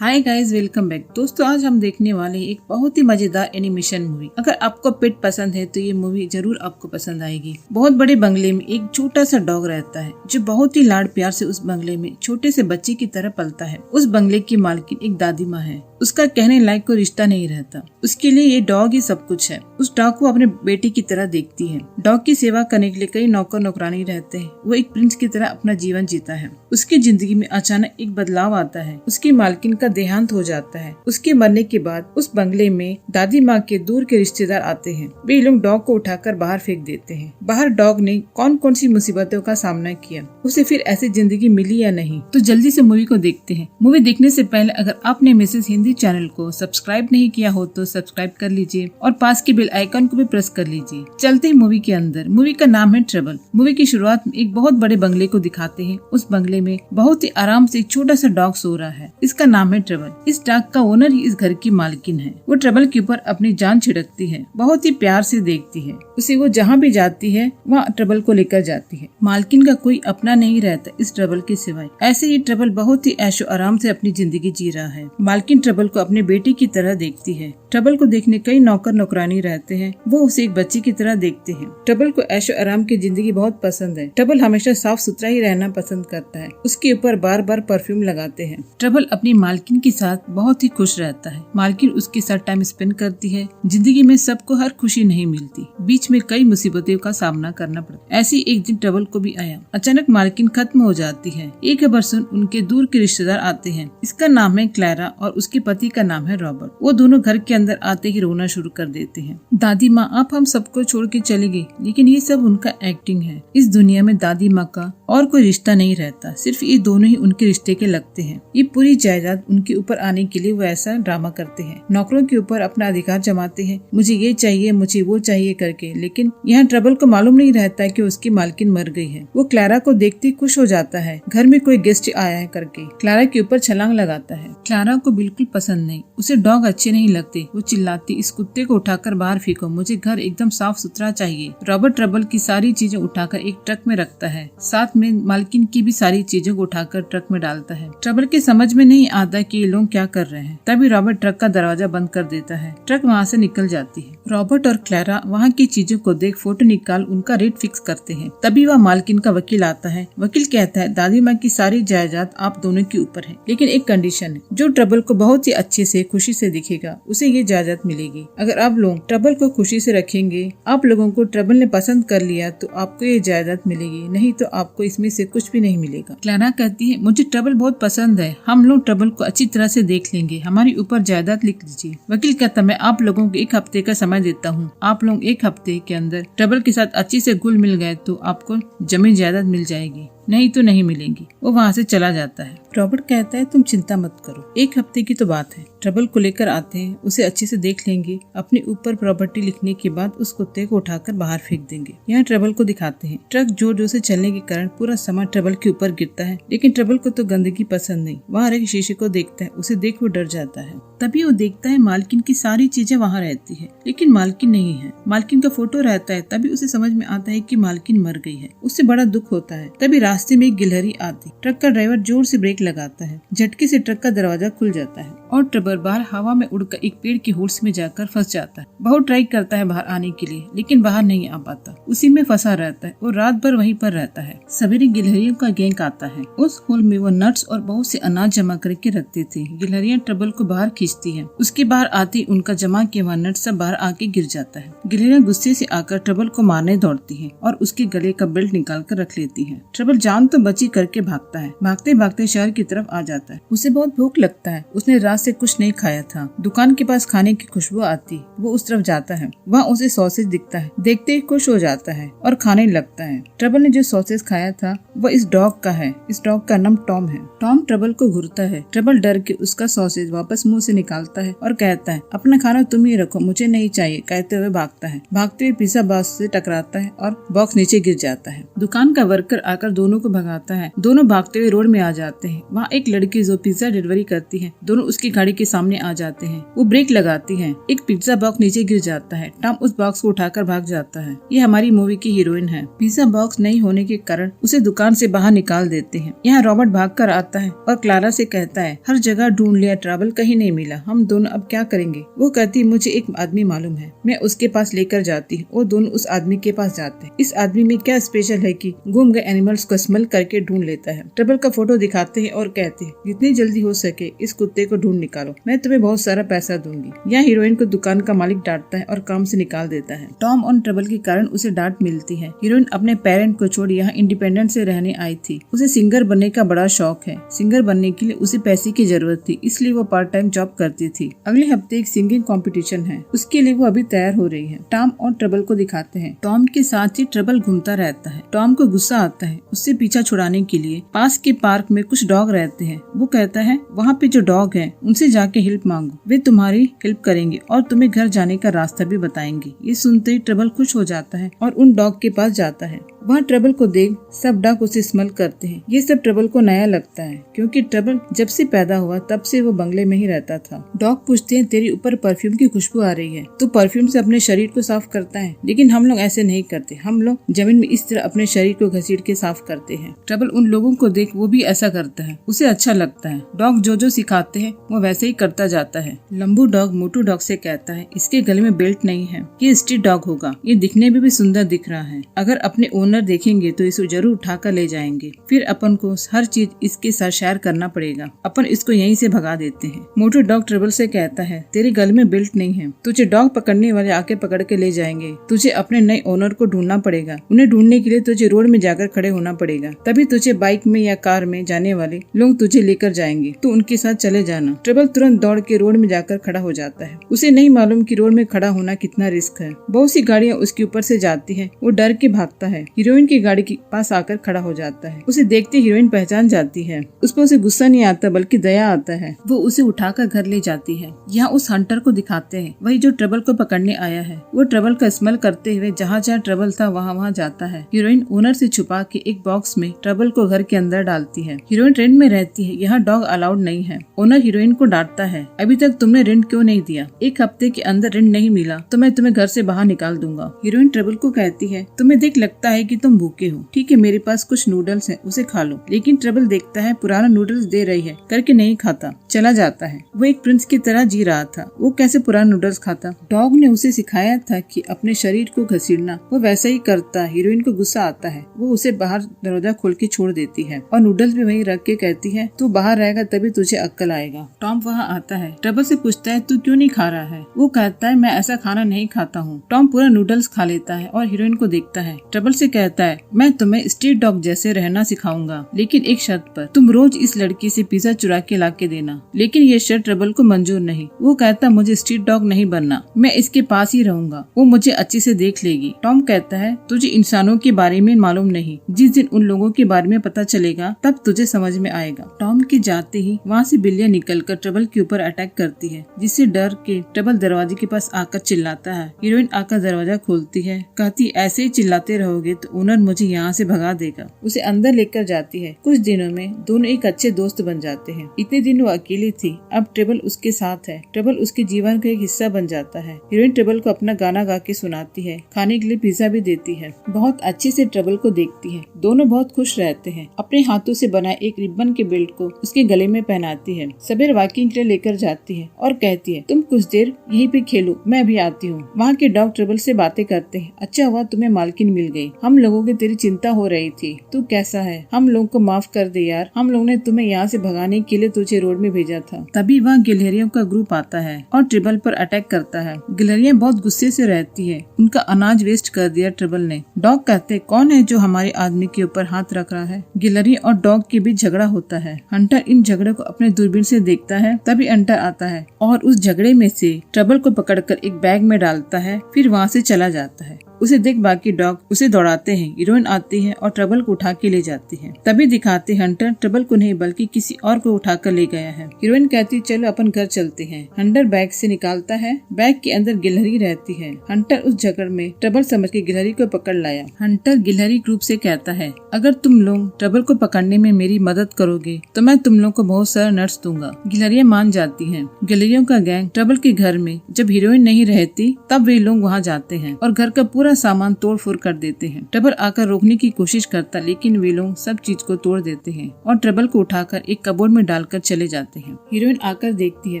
Hi guys, welcome back. दोस्तों, आज हम देखने वाले हैं एक बहुत ही मजेदार एनिमेशन मूवी। अगर आपको पेट पसंद है तो ये मूवी जरूर आपको पसंद आएगी। बहुत बड़े बंगले में एक छोटा सा डॉग रहता है जो बहुत ही लाड प्यार से उस बंगले में छोटे से बच्चे की तरह पलता है। उस बंगले की मालकिन एक दादी माँ है। उसका कहने लायक कोई रिश्ता नहीं रहता। उसके लिए ये डॉग ही सब कुछ है। उस डॉग को अपने बेटे की तरह देखती है। डॉग की सेवा करने के लिए कई नौकर नौकरानी रहते हैं। वो एक प्रिंस की तरह अपना जीवन जीता है। उसकी जिंदगी में अचानक एक बदलाव आता है। उसकी मालकिन का देहांत हो जाता है। उसके मरने के बाद उस बंगले में दादी माँ के दूर के रिश्तेदार आते हैं। वे लोग डॉग को उठाकर बाहर फेंक देते हैं। बाहर डॉग ने कौन कौन सी मुसीबतों का सामना किया, उसे फिर ऐसी जिंदगी मिली या नहीं। तो जल्दी से मूवी को देखते हैं। मूवी देखने से पहले अगर आपने मिसेस हिंदी चैनल को सब्सक्राइब नहीं किया हो तो सब्सक्राइब कर लीजिए और पास के बेल आइकन को भी प्रेस कर लीजिए। चलते हैं मूवी के अंदर। मूवी का नाम है ट्रबल। मूवी की शुरुआत में एक बहुत बड़े बंगले को दिखाते हैं। उस बंगले में बहुत ही आराम से एक छोटा सा डॉग सो रहा है। इसका नाम है ट्रबल। इस डॉग का ओनर ही इस घर की मालकिन है। वो ट्रबल के ऊपर अपनी जान छिड़कती है, बहुत ही प्यार से देखती है उसे। वो जहाँ भी जाती है वहाँ ट्रबल को लेकर जाती है। मालकिन का कोई अपना नहीं रहता इस ट्रबल के सिवाय। ऐसे ही ट्रबल बहुत ही ऐशो आराम से अपनी जिंदगी जी रहा है। मालकिन ट्रबल को अपने बेटे की तरह देखती है। ट्रबल को देखने कई नौकर नौकरानी रहते हैं। वो उसे एक बच्चे की तरह देखते हैं। ट्रबल को ऐशो आराम की जिंदगी बहुत पसंद है। ट्रबल हमेशा साफ सुथरा ही रहना पसंद करता है। उसके ऊपर बार बार परफ्यूम लगाते हैं। ट्रबल अपनी मालकिन के साथ बहुत ही खुश रहता है। मालकिन उसके साथ टाइम स्पेंड करती है। जिंदगी में सबको हर खुशी नहीं मिलती, बीच में कई मुसीबतों का सामना करना पड़ता। ऐसी एक दिन ट्रबल को भी आया। अचानक मालकिन खत्म हो जाती है। एक खबर सुन उनके दूर के रिश्तेदार आते हैं। इसका नाम है क्लारा और उसके पति का नाम है रॉबर्ट। वो दोनों घर के अंदर आते ही रोना शुरू कर देते हैं। दादी माँ, आप हम सबको छोड़ के चली गई, लेकिन ये सब उनका एक्टिंग है। इस दुनिया में दादी माँ का और कोई रिश्ता नहीं रहता, सिर्फ ये दोनों ही उनके रिश्ते के लगते हैं। ये पूरी जायदाद उनके ऊपर आने के लिए वो ऐसा ड्रामा करते हैं। नौकरों के ऊपर अपना अधिकार जमाते हैं, मुझे ये चाहिए, मुझे वो चाहिए करके। लेकिन यहाँ ट्रबल को मालूम नहीं रहता है कि उसकी मालकिन मर गई है। वो क्लारा को देखते खुश हो जाता है। घर में कोई गेस्ट आया है करके क्लारा के ऊपर छलांग लगाता है। क्लारा को बिल्कुल पसंद नहीं। उसे डॉग अच्छे नहीं लगते। वो चिल्लाती, इस कुत्ते को उठाकर बाहर फेंको, मुझे घर एकदम साफ सुथरा चाहिए। रॉबर्ट ट्रबल की सारी चीजें उठाकर एक ट्रक में रखता है। साथ में मालकिन की भी सारी चीजों को उठाकर ट्रक में डालता है। ट्रबल के समझ में नहीं आता कि ये लोग क्या कर रहे हैं। तभी रॉबर्ट ट्रक का दरवाजा बंद कर देता है। ट्रक वहाँ से निकल जाती है। रॉबर्ट और क्लारा वहाँ की चीजों को देख फोटो निकाल उनका रेट फिक्स करते हैं। तभी वह मालकिन का वकील आता है। वकील कहता है, दादी माँ की सारी जायदाद आप दोनों के ऊपर है, लेकिन एक कंडीशन है। जो ट्रबल को बहुत ही अच्छे से खुशी से दिखेगा उसे ये जायदाद मिलेगी। अगर आप लोग ट्रबल को खुशी से रखेंगे, आप लोगों को ट्रबल ने पसंद कर लिया तो आपको ये जायदाद मिलेगी, नहीं तो आपको इसमें से कुछ भी नहीं मिलेगा। क्लारा कहती है, मुझे ट्रबल बहुत पसंद है, हम लोग ट्रबल को अच्छी तरह से देख लेंगे, हमारी ऊपर जायदाद लिख दीजिए। वकील कहता, मैं आप लोगों को 1 हफ्ते का समय देता हूँ। आप लोग 1 हफ्ते के अंदर ट्रबल के साथ अच्छी से घुल मिल गए तो आपको जमीन जायदाद मिल जाएगी, नहीं तो नहीं मिलेंगी। वो वहाँ से चला जाता है। रॉबर्ट कहता है, तुम चिंता मत करो, 1 हफ्ते की तो बात है। ट्रबल को लेकर आते हैं, उसे अच्छे से देख लेंगे। अपने ऊपर प्रॉपर्टी लिखने के बाद उस कुत्ते को उठाकर बाहर फेंक देंगे। यहाँ ट्रबल को दिखाते हैं। ट्रक जोर जोर से चलने के कारण पूरा सामान ट्रबल के ऊपर गिरता है, लेकिन ट्रबल को तो गंदगी पसंद नहीं। वहाँ एक शीशे को देखता है, उसे देख वो डर जाता है। तभी वो देखता है मालकिन की सारी चीजें वहाँ रहती है, लेकिन मालकिन नहीं है। मालकिन का फोटो रहता है। तभी उसे समझ में आता है कि मालकिन मर गई है। उससे बड़ा दुख होता है। तभी रास्ते में एक गिलहरी आती। ट्रक का ड्राइवर जोर से ब्रेक लगाता है। झटके से ट्रक का दरवाजा खुल जाता है और ट्रबल बाहर हवा में उड़कर एक पेड़ की होर्स में जाकर फंस जाता है। बहुत ट्राई करता है बाहर आने के लिए, लेकिन बाहर नहीं आ पाता। उसी में फंसा रहता है और रात भर वहीं पर रहता है। सवेरे गिलहरियों का गैंग आता है। उस होल में वो नट्स और बहुत से अनाज जमा करके रखते थे। गिलहरियां ट्रबल को बाहर खींचती है। उसके बाहर आती उनका जमा किया हुआ नट्स सब बाहर आके गिर जाता है। गिलहरियां गुस्से से आकर ट्रबल को मारने दौड़ती है और उसके गले का बेल्ट निकाल कर रख लेती है। ट्रबल जान तो बची करके भागता है। भागते भागते शहर की तरफ आ जाता है। उसे बहुत भूख लगता है। उसने रात से कुछ नहीं खाया था। दुकान के पास खाने की खुशबू आती। वो उस तरफ जाता है। वहाँ उसे सॉसेज दिखता है। देखते ही खुश हो जाता है और खाने लगता है। ट्रबल ने जो सॉसेज खाया था वो इस डॉग का है। इस डॉग का नाम टॉम है। टॉम ट्रबल को घूरता है। ट्रबल डर के उसका सॉसेज वापस मुंह से निकालता है और कहता है, अपना खाना तुम ही रखो, मुझे नहीं चाहिए। कहते हुए भागता है। भागते हुए पिज्जा बॉक्स से टकराता है और बॉक्स नीचे गिर जाता है। दुकान का वर्कर आकर दोनों को भगाता है। दोनों भागते हुए रोड में आ जाते हैं। वहाँ एक लड़की जो पिज्जा डिलीवरी करती है, दोनों उसके उसकी गाड़ी के सामने आ जाते हैं। वो ब्रेक लगाती है, एक पिज्जा बॉक्स नीचे गिर जाता है। टॉम उस बॉक्स को उठाकर भाग जाता है। ये हमारी मूवी की हीरोइन है। पिज्जा बॉक्स नहीं होने के कारण उसे दुकान से बाहर निकाल देते हैं। यहाँ रॉबर्ट भागकर आता है और क्लारा से कहता है हर जगह ढूंढ लिया, ट्रबल कहीं नहीं मिला, हम दोनों अब क्या करेंगे। वो कहती मुझे एक आदमी मालूम है, मैं उसके पास लेकर जाती हूँ। वो दोनों उस आदमी के पास जाते हैं। इस आदमी में क्या स्पेशल है कि गुम गए एनिमल्स को स्मेल करके ढूंढ लेता है। ट्रबल का फोटो दिखाते हैं और कहते हैं जितनी जल्दी हो सके इस कुत्ते को ढूंढ निकालो, मैं तुम्हें बहुत सारा पैसा दूंगी। यहाँ हीरोइन को दुकान का मालिक डांटता है और काम से निकाल देता है। टॉम और ट्रबल के कारण उसे डांट मिलती है। हीरोइन अपने पेरेंट को छोड़ यहाँ इंडिपेंडेंट से रहने आई थी। उसे सिंगर बनने का बड़ा शौक है। सिंगर बनने के लिए उसे पैसे की जरूरत थी, इसलिए वो पार्ट टाइम जॉब करती थी। अगले हफ्ते एक सिंगिंग कंपटीशन है, उसके लिए वो अभी तैयार हो रही है। टॉम और ट्रबल को दिखाते हैं। टॉम के साथ ही ट्रबल घूमता रहता है। टॉम को गुस्सा आता है। उससे पीछा छुड़ाने के लिए पास के पार्क में कुछ डॉग रहते हैं। वो कहता है वहाँ पे जो डॉग है उनसे जाके हेल्प मांगो, वे तुम्हारी हेल्प करेंगे और तुम्हें घर जाने का रास्ता भी बताएंगे। ये सुनते ही ट्रबल खुश हो जाता है और उन डॉग के पास जाता है। वहाँ ट्रबल को देख सब डॉग उसे स्मेल करते हैं। ये सब ट्रबल को नया लगता है क्योंकि ट्रबल जब से पैदा हुआ तब से वो बंगले में ही रहता था। डॉग पूछते हैं तेरे ऊपर परफ्यूम की खुशबू आ रही है, तो परफ्यूम से अपने शरीर को साफ करता है, लेकिन हम लोग ऐसे नहीं करते। हम लोग जमीन में इस तरह अपने शरीर को घसीट के साफ करते हैं। ट्रबल उन लोगों को देख वो भी ऐसा करता है, उसे अच्छा लगता है। डॉग जो सिखाते हैं वो वैसे ही करता जाता है। लंबू डॉग मोटू डॉग से कहता है इसके गले में बेल्ट नहीं है, ये स्ट्रीट डॉग होगा, ये दिखने में भी सुंदर दिख रहा है। अगर अपने ओनर देखेंगे तो इसे जरूर उठाकर ले जाएंगे, फिर अपन को हर चीज इसके साथ शेयर करना पड़ेगा, अपन इसको यहीं से भगा देते हैं। मोटू डॉग ट्रबल से कहता है तेरे गले में बेल्ट नहीं है, तुझे डॉग पकड़ने वाले आके पकड़ के ले जाएंगे, तुझे अपने नए ओनर को ढूंढना पड़ेगा। उन्हें ढूंढने के लिए तुझे रोड में जाकर खड़े होना पड़ेगा, तभी तुझे बाइक में या कार में जाने वाले लोग तुझे लेकर जाएंगे, तो उनके साथ चले जाना। ट्रबल तुरंत दौड़ के रोड में जाकर खड़ा हो जाता है। उसे नहीं मालूम कि रोड में खड़ा होना कितना रिस्क है। बहुत सी गाड़ियाँ उसके ऊपर से जाती है, वो डर के भागता है। हीरोइन की गाड़ी के पास आकर खड़ा हो जाता है। उसे देखते हीरोइन पहचान जाती है। उस पर उसे गुस्सा नहीं आता बल्कि दया आता है। वो उसे उठाकर घर ले जाती है। यहाँ उस हंटर को दिखाते हैं, वही जो ट्रबल को पकड़ने आया है। वो ट्रबल का स्मेल करते हुए जहाँ जहाँ ट्रबल था वहाँ जाता है। हीरोइन ओनर से छुपा के एक बॉक्स में ट्रबल को घर के अंदर डालती है। हीरोइन रेंट में रहती है, यहाँ डॉग अलाउड नहीं है। ओनर हीरोइन को डांटता है अभी तक तुमने रेंट क्यों नहीं दिया, एक हफ्ते के अंदर रेंट नहीं मिला तो मैं तुम्हें घर से बाहर निकाल दूंगा। हीरोइन ट्रबल को कहती है तुम्हें देख लगता है कि तुम भूखे हो, ठीक है मेरे पास कुछ नूडल्स हैं, उसे खा लो। लेकिन ट्रबल देखता है पुराना नूडल्स दे रही है करके नहीं खाता, चला जाता है। वो एक प्रिंस की तरह जी रहा था, वो कैसे पुराना नूडल्स खाता। डॉग ने उसे सिखाया था कि अपने शरीर को घसीटना, वो वैसा ही करता। हीरोइन को गुस्सा आता है, वो उसे बाहर दरवाजा खोल के छोड़ देती है और नूडल्स भी वहीं रख के कहती है तू बाहर रहेगा तभी तुझे अक्ल आएगा। टॉम वहाँ आता है, ट्रबल से पूछता है तू क्यों नहीं खा रहा है। वो कहता है मैं ऐसा खाना नहीं खाता हूँ। टॉम पूरा नूडल्स खा लेता है और हीरोइन को देखता है। ट्रबल से कहता है मैं तुम्हें स्ट्रीट डॉग जैसे रहना सिखाऊंगा, लेकिन एक शर्त पर, तुम रोज इस लड़की से पिज्जा चुरा के ला के देना। लेकिन ये शर्त ट्रबल को मंजूर नहीं। वो कहता मुझे स्ट्रीट डॉग नहीं बनना, मैं इसके पास ही रहूंगा, वो मुझे अच्छे से देख लेगी। टॉम कहता है तुझे इंसानों के बारे में मालूम नहीं, जिस दिन उन लोगों के बारे में पता चलेगा तब तुझे समझ में आएगा। टॉम के जाते ही वहाँ से बिल्लियाँ निकलकर ट्रबल के ऊपर अटैक करती है, जिससे डर के ट्रबल दरवाजे के पास आकर चिल्लाता है। हीरोइन आकर दरवाजा खोलती है, कहती ऐसे ही चिल्लाते रहोगे तो ओनर मुझे यहाँ से भगा देगा। उसे अंदर लेकर जाती है। कुछ दिनों में दोनों एक अच्छे दोस्त बन जाते हैं। इतने दिन वो अकेली थी, अब ट्रबल उसके साथ है। ट्रबल उसके जीवन का एक हिस्सा बन जाता है। हीरोइन ट्रबल को अपना गाना गा के सुनाती है, खाने के लिए पिज्जा भी देती है, बहुत अच्छे से ट्रबल को देखती है। दोनों बहुत खुश रहते हैं। अपने हाथों से बनाए एक रिबन के बेल्ट को उसके गले में पहनाती है। सवेरे वॉकिंग के लिए लेकर जाती है और कहती है तुम कुछ देर यहीं पे खेलो, मैं अभी आती हूँ। वहाँ के डॉग ट्रबल से बातें करते हैं, अच्छा हुआ तुम्हें मालकिन मिल गई, हम लोगों की तेरी चिंता हो रही थी, तू कैसा है, हम लोगों को माफ कर दे यार, हम लोगों ने तुम्हें यहाँ से भगाने के लिए तुझे रोड में भेजा था। तभी वहाँ गिलहरियों का ग्रुप आता है और ट्रबल पर अटैक करता है। गिलहरियाँ बहुत गुस्से से रहती है, उनका अनाज वेस्ट कर दिया ट्रबल ने। डॉग कहते कौन है जो हमारे आदमी के ऊपर हाथ रख रहा है। गिलहरी और डॉग के बीच झगड़ा होता है। हंटर इन झगड़े को अपने दूरबीन से देखता है, तभी हंटर आता है और उस झगड़े में से ट्रबल को पकड़कर एक बैग में डालता है, फिर वहाँ से चला जाता है। उसे देख बाकी डॉग उसे दौड़ाते हैं। हीरोइन आती है और ट्रबल को उठा के ले जाती है। तभी दिखाते हंटर ट्रबल को नहीं बल्कि किसी और को उठा कर ले गया है। हीरोइन कहती चलो अपन घर चलते हैं। हंटर बैग से निकालता है। बैग के अंदर गिलहरी रहती है। हंटर उस झगड़ में ट्रबल समझ के गिलहरी को पकड़ लाया। हंटर गिलहरी ग्रुप से कहता है अगर तुम लोग ट्रबल को पकड़ने में मेरी मदद करोगे तो मैं तुम लोग को बहुत सारा नट्स दूंगा। गिलहरियां मान जाती हैं। गिलहरियों का गैंग ट्रबल के घर में जब हीरोइन नहीं रहती तब वे लोग वहां जाते हैं और घर का पूरा सामान तोड़ फोड़ कर देते हैं। ट्रबल आकर रोकने की कोशिश करता लेकिन वे लोग सब चीज को तोड़ देते हैं और ट्रबल को उठाकर एक कबोर्ड में डालकर चले जाते हैं। हीरोइन आकर देखती है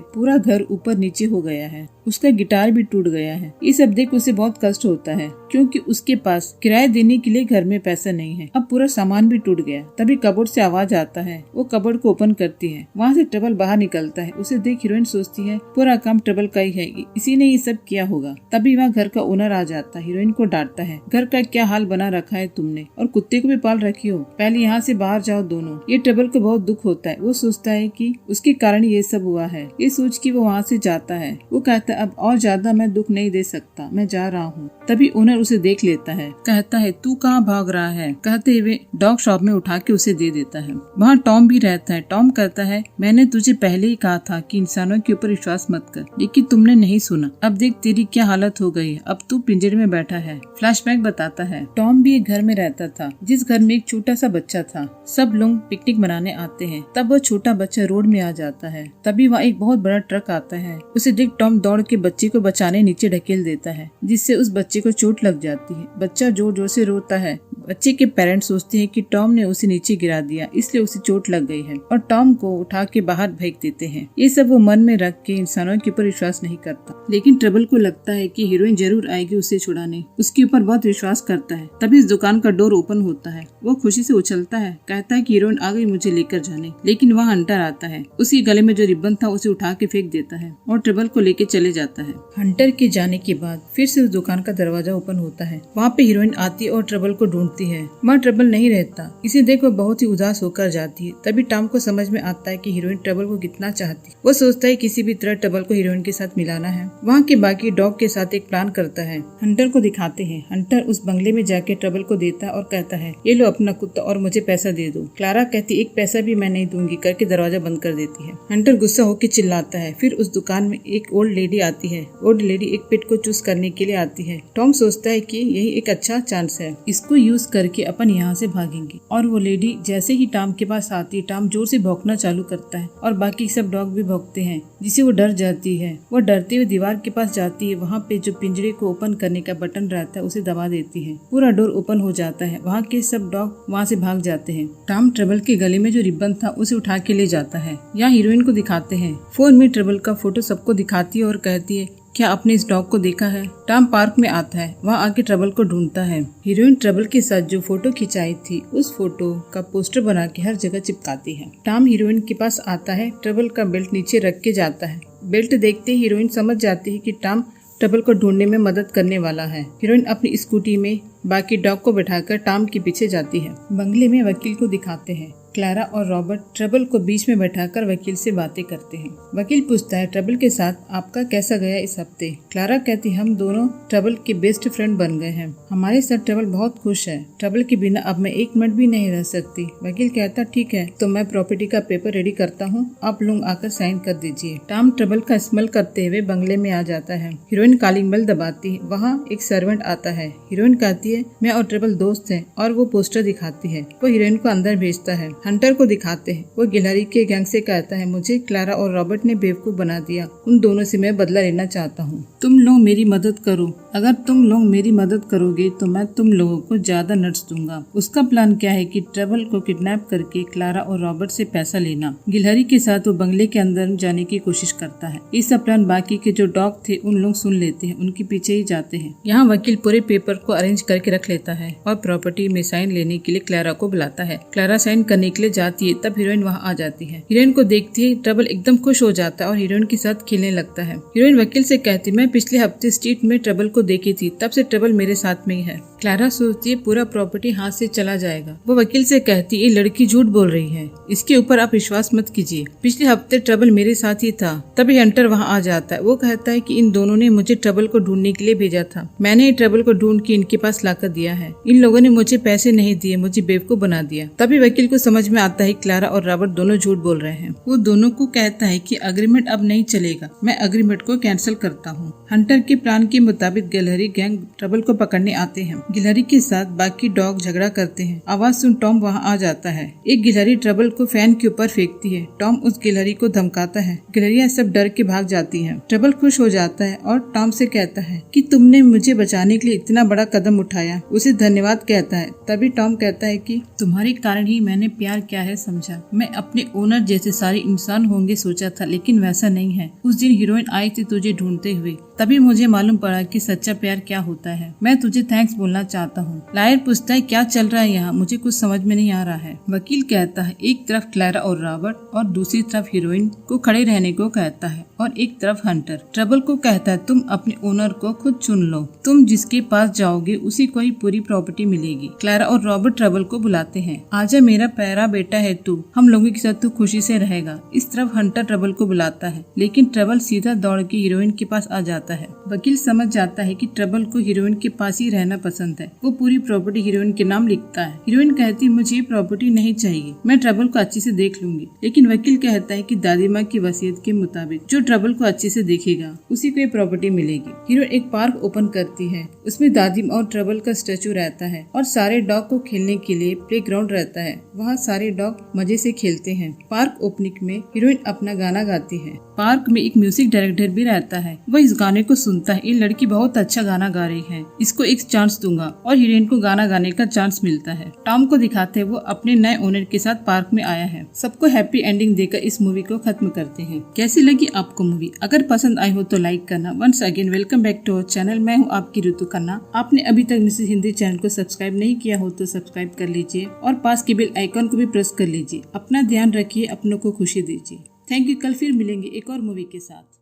पूरा घर ऊपर नीचे हो गया है। उसका गिटार भी टूट गया है। ये सब देख उसे बहुत कष्ट होता है क्योंकि उसके पास किराया देने के लिए घर में पैसा नहीं है। अब पूरा सामान भी टूट गया। तभी कबोर्ड से आवाज आता है। वो कबोर्ड को ओपन करती है। वहाँ से ट्रबल बाहर निकलता है। उसे देख हीरोइन सोचती है पूरा काम ट्रबल का ही है, इसी ने ये सब किया होगा। तभी वहाँ घर का ओनर आ जाता है। हीरोइन को डांटता है घर का क्या हाल बना रखा है तुमने, और कुत्ते को भी पाल रखी हो, पहले यहाँ से बाहर जाओ दोनों। ये ट्रबल को बहुत दुख होता है। वो सोचता है कि उसके कारण ये सब हुआ है। ये सोच के वो वहाँ से जाता है। वो कहता है अब और ज्यादा मैं दुख नहीं दे सकता, मैं जा रहा हूँ। तभी ओनर उसे देख लेता है। कहता है तू कहाँ भाग रहा है। कहते हुए डॉग शॉप में उठा के उसे दे देता है। वहाँ टॉम भी रहता है। टॉम कहता है मैंने तुझे पहले ही कहा था कि इंसानों के ऊपर विश्वास मत कर, लेकिन तुमने नहीं सुना। अब देख तेरी क्या हालत हो गई, अब तू पिंजरे में बैठा है। फ्लैशबैक बताता है टॉम भी एक घर में रहता था जिस घर में एक छोटा सा बच्चा था। सब लोग पिकनिक मनाने आते हैं। तब वो छोटा बच्चा रोड में आ जाता है। तभी वहाँ एक बहुत बड़ा ट्रक आता है। उसे देख टॉम दौड़ के बच्चे को बचाने नीचे ढकेल देता है जिससे उस बच्चे को चोट लग जाती है। बच्चा जोर जोर से रोता है। बच्चे के पेरेंट्स सोचते हैं कि टॉम ने उसे नीचे गिरा दिया इसलिए उसे चोट लग गई है और टॉम को उठा के बाहर फेंक देते हैं। ये सब वो मन में रख के इंसानों के ऊपर विश्वास नहीं करता, लेकिन ट्रबल को लगता है कि हीरोइन जरूर आएगी उसे छुड़ाने। उसके ऊपर बहुत विश्वास करता है। तभी इस दुकान का डोर ओपन होता है। वो खुशी से उछलता है। कहता है कि हीरोइन आ गई मुझे लेकर जाने, लेकिन वहाँ हंटर आता है। उसके गले में जो रिबन था उसे उठा के फेंक देता है और ट्रबल को लेके चले जाता है। हंटर के जाने के बाद फिर से उस दुकान का दरवाजा ओपन होता है। वहाँ पे हीरोइन आती है और ट्रबल को ढूंढती है। वहाँ ट्रबल नहीं रहता। इसे देख वो बहुत ही उदास होकर जाती है। तभी टॉम को समझ में आता है कि हीरोइन ट्रबल को कितना चाहती। वो सोचता है किसी भी तरह ट्रबल को हीरोइन के साथ मिलाना है। वहाँ के बाकी डॉग के साथ एक प्लान करता है। हंटर को दिखाते हैं। हंटर उस बंगले में जाके ट्रबल को देता और कहता है ये लो अपना कुत्ता और मुझे पैसा दे दो। क्लारा कहती एक पैसा भी मैं नहीं दूंगी करके दरवाजा बंद कर देती है। हंटर गुस्सा होकर चिल्लाता है। फिर उस दुकान में एक ओल्ड लेडी आती है। ओल्ड लेडी एक पेट को चूज करने के लिए आती है। टॉम सोचता है कि यही एक अच्छा चांस है, इसको यूज करके अपन यहाँ से भागेंगे। और वो लेडी जैसे ही टॉम के पास आती है टॉम जोर से भौंकना चालू करता है और बाकी सब डॉग भी भौंकते हैं जिसे वो डर जाती है। वो डरते हुए दीवार के पास जाती है। वहाँ पे जो पिंजरे को ओपन करने का बटन रहता है उसे दबा देती है। पूरा डोर ओपन हो जाता है। वहाँ के सब डॉग वहाँ से भाग जाते हैं। टॉम ट्रबल के गले में जो रिबन था उसे उठा के ले जाता है। यहाँ हीरोइन को दिखाते हैं। फोन में ट्रबल का फोटो सबको दिखाती है और कहती है क्या आपने इस डॉग को देखा है। टॉम पार्क में आता है। वहाँ आके ट्रबल को ढूंढता है। हीरोइन ट्रबल के साथ जो फोटो खिंचाई थी उस फोटो का पोस्टर बना के हर जगह चिपकाती है। टॉम हीरोइन के पास आता है। ट्रबल का बेल्ट नीचे रख के जाता है। बेल्ट देखते ही हीरोइन समझ जाती है कि टॉम ट्रबल को ढूंढने में मदद करने वाला है। हीरोइन अपनी स्कूटी में बाकी डॉग को बैठाकर टॉम के पीछे जाती है। बंगले में वकील को दिखाते हैं। क्लारा और रॉबर्ट ट्रबल को बीच में बैठाकर वकील से बातें करते हैं। वकील पूछता है ट्रबल के साथ आपका कैसा गया इस हफ्ते। क्लारा कहती हम दोनों ट्रबल के बेस्ट फ्रेंड बन गए हैं। हमारे साथ ट्रबल बहुत खुश है। ट्रबल के बिना अब मैं एक मिनट भी नहीं रह सकती। वकील कहता ठीक है तो मैं प्रॉपर्टी का पेपर रेडी करता हूँ, आप लोग आकर साइन कर दीजिए। टॉम ट्रबल का स्मेल करते हुए बंगले में आ जाता है। हीरोइन कॉलिंग बेल दबाती है। वहाँ एक सर्वेंट आता है। हीरोइन कहती है मैं और ट्रबल दोस्त हैं और वो पोस्टर दिखाती है। वो हीरोइन को अंदर भेजता है। हंटर को दिखाते हैं। वो गिलहरी के गैंग से कहता है मुझे क्लारा और रॉबर्ट ने बेवकूफ बना दिया, उन दोनों से मैं बदला लेना चाहता हूँ। तुम लोग मेरी मदद करो। अगर तुम लोग मेरी मदद करोगे तो मैं तुम लोगों को ज्यादा नट्स दूंगा। उसका प्लान क्या है कि ट्रबल को किडनैप करके क्लारा और रॉबर्ट से पैसा लेना। गिलहरी के साथ वो बंगले के अंदर जाने की कोशिश करता है। ये सब प्लान बाकी के जो डॉग थे उन लोग सुन लेते हैं, उनके पीछे ही जाते हैं। यहाँ वकील पूरे पेपर को अरेंज करके रख लेता है और प्रॉपर्टी में साइन लेने के लिए क्लारा को बुलाता है। क्लारा साइन करने के के लिए जाती है तब हीरोइन वहाँ आ जाती है। हीरोइन को देखते ही ट्रबल एकदम खुश हो जाता है और हीरोइन के साथ खेलने लगता है। हीरोइन वकील से कहती, मैं पिछले हफ्ते स्ट्रीट में ट्रबल को देखी थी, तब से ट्रबल मेरे साथ में ही है। क्लारा सोचती है पूरा प्रॉपर्टी हाथ से चला जाएगा। वो वकील से कहती, ये लड़की झूठ बोल रही है, इसके ऊपर आप विश्वास मत कीजिए। पिछले हफ्ते ट्रबल मेरे साथ ही था। तभी हंटर वहाँ आ जाता है। वो कहता है कि इन दोनों ने मुझे ट्रबल को ढूंढने के लिए भेजा था। मैंने ट्रबल को ढूंढ के इनके पास लाकर दिया है। इन लोगों ने मुझे पैसे नहीं दिए, मुझे बेवकूफ बना दिया। तभी वकील को समझ में आता है क्लारा और रॉबर्ट दोनों झूठ बोल रहे हैं। वो दोनों को कहता है कि अग्रीमेंट अब नहीं चलेगा, मैं अग्रीमेंट को कैंसिल करता हूँ। हंटर के प्लान के मुताबिक गिलहरी गैंग ट्रबल को पकड़ने आते हैं। गिलहरी के साथ बाकी डॉग झगड़ा करते हैं। आवाज सुन टॉम वहाँ आ जाता है। एक गिलहरी ट्रबल को फैन के ऊपर फेंकती है। टॉम उस गिलहरी को धमकाता है। गिलहरियाँ सब डर के भाग जाती हैं। ट्रबल खुश हो जाता है और टॉम से कहता है कि तुमने मुझे बचाने के लिए इतना बड़ा कदम उठाया, उसे धन्यवाद कहता है। तभी टॉम कहता है कि तुम्हारे कारण ही मैंने प्यार क्या है समझा। मैं अपने ओनर जैसे सारे इंसान होंगे सोचा था, लेकिन वैसा नहीं है। उस दिन हीरोइन आई थी तुझे ढूंढते हुए, तभी मुझे मालूम पड़ा कि सच्चा प्यार क्या होता है। मैं तुझे थैंक्स बोलना चाहता हूँ। लायर पूछता है क्या चल रहा है यहाँ, मुझे कुछ समझ में नहीं आ रहा है। वकील कहता है एक तरफ क्लारा और रॉबर्ट और दूसरी तरफ हीरोइन को खड़े रहने को कहता है और एक तरफ हंटर। ट्रबल को कहता है तुम अपने ओनर को खुद चुन लो, तुम जिसके पास जाओगे उसी को ही पूरी प्रॉपर्टी मिलेगी। क्लारा और रॉबर्ट ट्रबल को बुलाते हैं। आजा मेरा प्यारा बेटा है तू, हम लोगों के साथ तू खुशी से रहेगा। इस तरफ हंटर ट्रबल को बुलाता है, लेकिन ट्रबल सीधा दौड़ के हीरोइन के पास आ जाता है। वकील समझ जाता है कि ट्रबल को हीरोइन के पास ही रहना पसंद है। वो पूरी प्रॉपर्टी हीरोइन के नाम लिखता है। हीरोइन कहती मुझे प्रॉपर्टी नहीं चाहिए, मैं ट्रबल को अच्छे से देख लूंगी। लेकिन वकील कहता है कि दादी माँ की वसीयत के मुताबिक जो ट्रबल को अच्छे से देखेगा उसी को ये प्रॉपर्टी मिलेगी। हीरोइन एक पार्क ओपन करती है। उसमें दादी माँ और ट्रबल का स्टैचू रहता है और सारे डॉग को खेलने के लिए प्लेग्राउंड रहता है। वहाँ सारे डॉग मजे से खेलते हैं। पार्क ओपनिंग में हीरोइन अपना गाना गाती है। पार्क में एक म्यूजिक डायरेक्टर भी रहता है। वह इस गाने को सुनता है। ये लड़की बहुत अच्छा गाना गा रही है, इसको एक चांस दूंगा, और हीरोइन को गाना गाने का चांस मिलता है। टॉम को दिखाते वो अपने नए ओनर के साथ पार्क में आया है। सबको हैप्पी एंडिंग देकर इस मूवी को खत्म करते हैं। कैसी लगी आपको मूवी? अगर पसंद आई हो तो लाइक करना। Once again welcome back to our channel. मैं हूँ आपकी ऋतु खन्ना। आपने अभी तक मिसेस हिंदी चैनल को सब्सक्राइब नहीं किया हो तो सब्सक्राइब कर लीजिए और पास के बेल आइकन को भी प्रेस कर लीजिए। अपना ध्यान रखिए, अपनों को खुशी दीजिए। Thank you. कल फिर मिलेंगे एक और मूवी के साथ।